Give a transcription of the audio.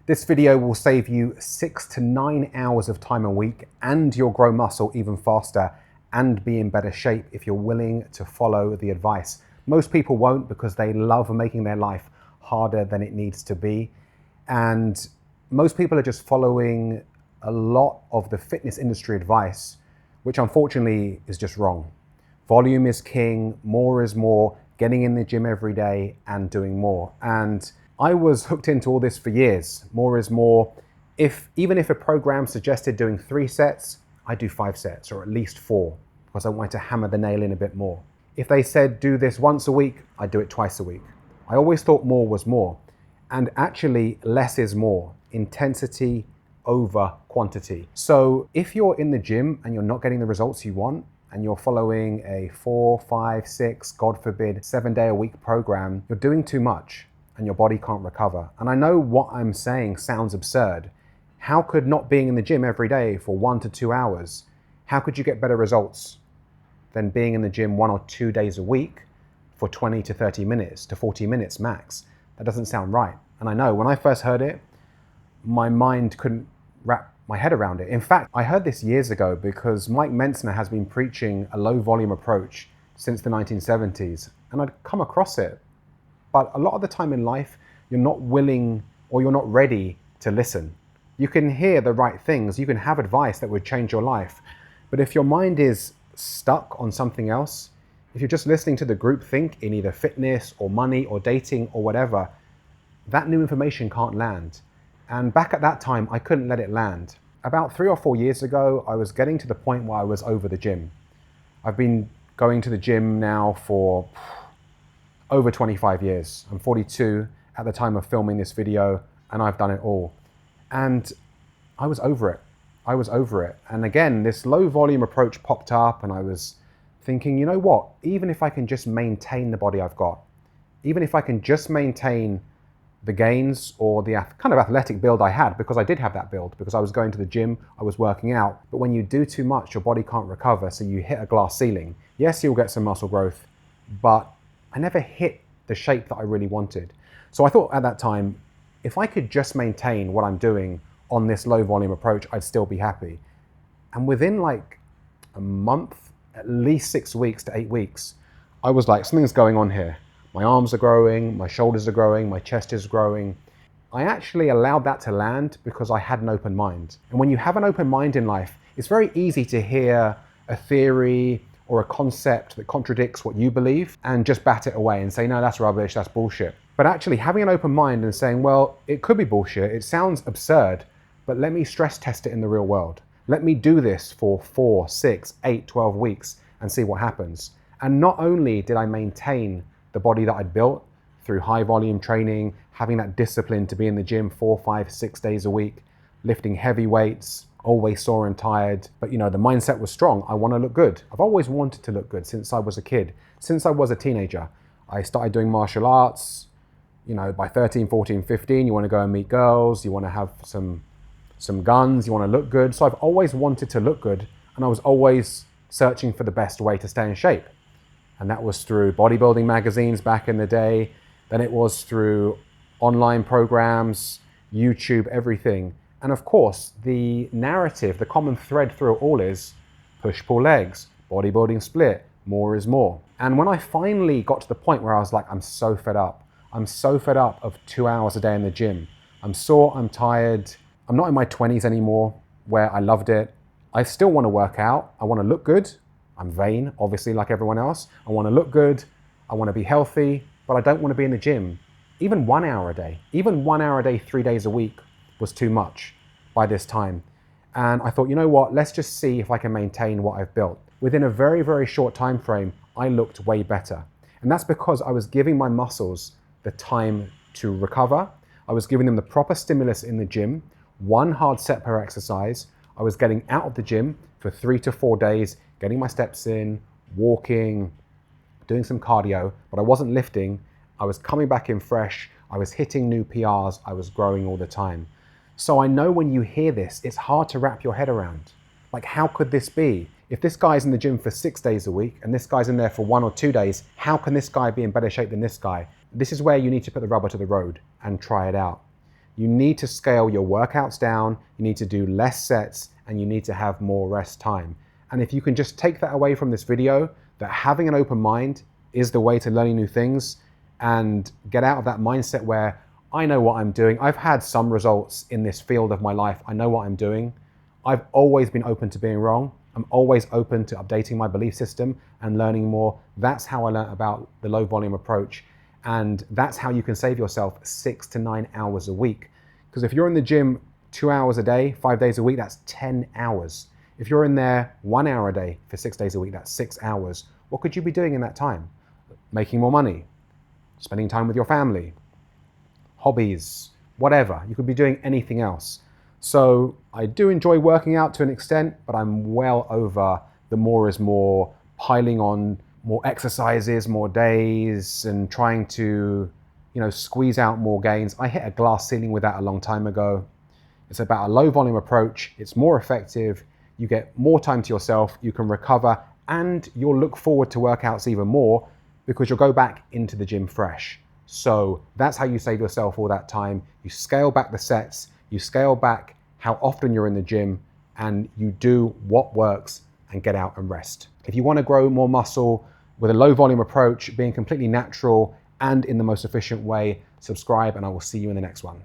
This video will save you 6 to 9 hours of time a week, and you'll grow muscle even faster and be in better shape if you're willing to follow the advice. Most people won't because they love making their life harder than it needs to be. And most people are just following a lot of the fitness industry advice, which unfortunately is just wrong. Volume is king, more is more, getting in the gym every day and doing more. And I was hooked into all this for years. More is more. Even if a program suggested doing 3 sets, I do 5 sets or at least 4 because I wanted to hammer the nail in a bit more. If they said do this once a week, I do it twice a week. I always thought more was more. And actually less is more. Intensity over quantity. So if you're in the gym and you're not getting the results you want, and you're following a 4, 5, 6, God forbid, 7-day-a-week program, you're doing too much and your body can't recover. And I know what I'm saying sounds absurd. How could not being in the gym every day for 1 to 2 hours, how could you get better results than being in the gym 1 or 2 days a week for 20 to 30 minutes to 40 minutes max? That doesn't sound right. And I know when I first heard it, my mind couldn't wrap my head around it. In fact, I heard this years ago because Mike Mentzner has been preaching a low volume approach since the 1970s, and I'd come across it. But a lot of the time in life, you're not willing or you're not ready to listen. You can hear the right things, you can have advice that would change your life, but if your mind is stuck on something else, if you're just listening to the group think in either fitness or money or dating or whatever, that new information can't land. And back at that time, I couldn't let it land. About 3 or 4 years ago, I was getting to the point where I was over the gym. I've been going to the gym now for over 25 years. I'm 42 at the time of filming this video, and I've done it all. And I was over it. I was over it. And again, this low volume approach popped up, and I was thinking, you know what? Even if I can just maintain the body I've got, even if I can just maintain the gains or the kind of athletic build I had, because I did have that build, because I was going to the gym, I was working out. But when you do too much, your body can't recover, so you hit a glass ceiling. Yes, you'll get some muscle growth, but I never hit the shape that I really wanted. So I thought at that time, if I could just maintain what I'm doing on this low volume approach, I'd still be happy. And within like a month, at least 6 weeks to 8 weeks, I was like, something's going on here. My arms are growing, my shoulders are growing, my chest is growing. I actually allowed that to land because I had an open mind. And when you have an open mind in life, it's very easy to hear a theory or a concept that contradicts what you believe and just bat it away and say, no, that's rubbish, that's bullshit. But actually having an open mind and saying, well, it could be bullshit, it sounds absurd, but let me stress test it in the real world. Let me do this for 4, 6, 8, 12 weeks and see what happens. And not only did I maintain the body that I'd built through high volume training, having that discipline to be in the gym 4, 5, 6 days a week, lifting heavy weights, always sore and tired. But you know, the mindset was strong. I want to look good. I've always wanted to look good since I was a kid. Since I was a teenager, I started doing martial arts. You know, by 13, 14, 15, you want to go and meet girls. You want to have some guns. You want to look good. So I've always wanted to look good. And I was always searching for the best way to stay in shape. And that was through bodybuilding magazines back in the day. Then it was through online programs, YouTube, everything. And of course, the narrative, the common thread through it all is push-pull legs, bodybuilding split, more is more. And when I finally got to the point where I was like, I'm so fed up. I'm so fed up of 2 hours a day in the gym. I'm sore, I'm tired. I'm not in my 20s anymore where I loved it. I still want to work out. I want to look good. I'm vain, obviously, like everyone else. I want to look good. I want to be healthy, but I don't want to be in the gym. Even 1 hour a day, 3 days a week was too much by this time. And I thought, you know what, let's just see if I can maintain what I've built. Within a very, very short time frame, I looked way better. And that's because I was giving my muscles the time to recover. I was giving them the proper stimulus in the gym, 1 hard set per exercise. I was getting out of the gym for 3 to 4 days, getting my steps in, walking, doing some cardio, but I wasn't lifting. I was coming back in fresh. I was hitting new PRs. I was growing all the time. So I know when you hear this, it's hard to wrap your head around. Like, how could this be? If this guy's in the gym for 6 days a week and this guy's in there for 1 or 2 days, how can this guy be in better shape than this guy? This is where you need to put the rubber to the road and try it out. You need to scale your workouts down, you need to do less sets, and you need to have more rest time. And if you can just take that away from this video, that having an open mind is the way to learning new things, and get out of that mindset where I know what I'm doing. I've had some results in this field of my life. I know what I'm doing. I've always been open to being wrong. I'm always open to updating my belief system and learning more. That's how I learned about the low volume approach. And that's how you can save yourself 6 to 9 hours a week. Because if you're in the gym 2 hours a day, 5 days a week, that's 10 hours. If you're in there 1 hour a day for 6 days a week, that's 6 hours. What could you be doing in that time? Making more money, spending time with your family, hobbies, whatever. You could be doing anything else. So I do enjoy working out to an extent, but I'm well over the more is more, piling on more exercises, more days, and trying to, squeeze out more gains. I hit a glass ceiling with that a long time ago. It's about a low volume approach. It's more effective. You get more time to yourself. You can recover, and you'll look forward to workouts even more because you'll go back into the gym fresh. So that's how you save yourself all that time. You scale back the sets, you scale back how often you're in the gym, and you do what works and get out and rest. If you want to grow more muscle with a low volume approach, being completely natural and in the most efficient way, subscribe, and I will see you in the next one.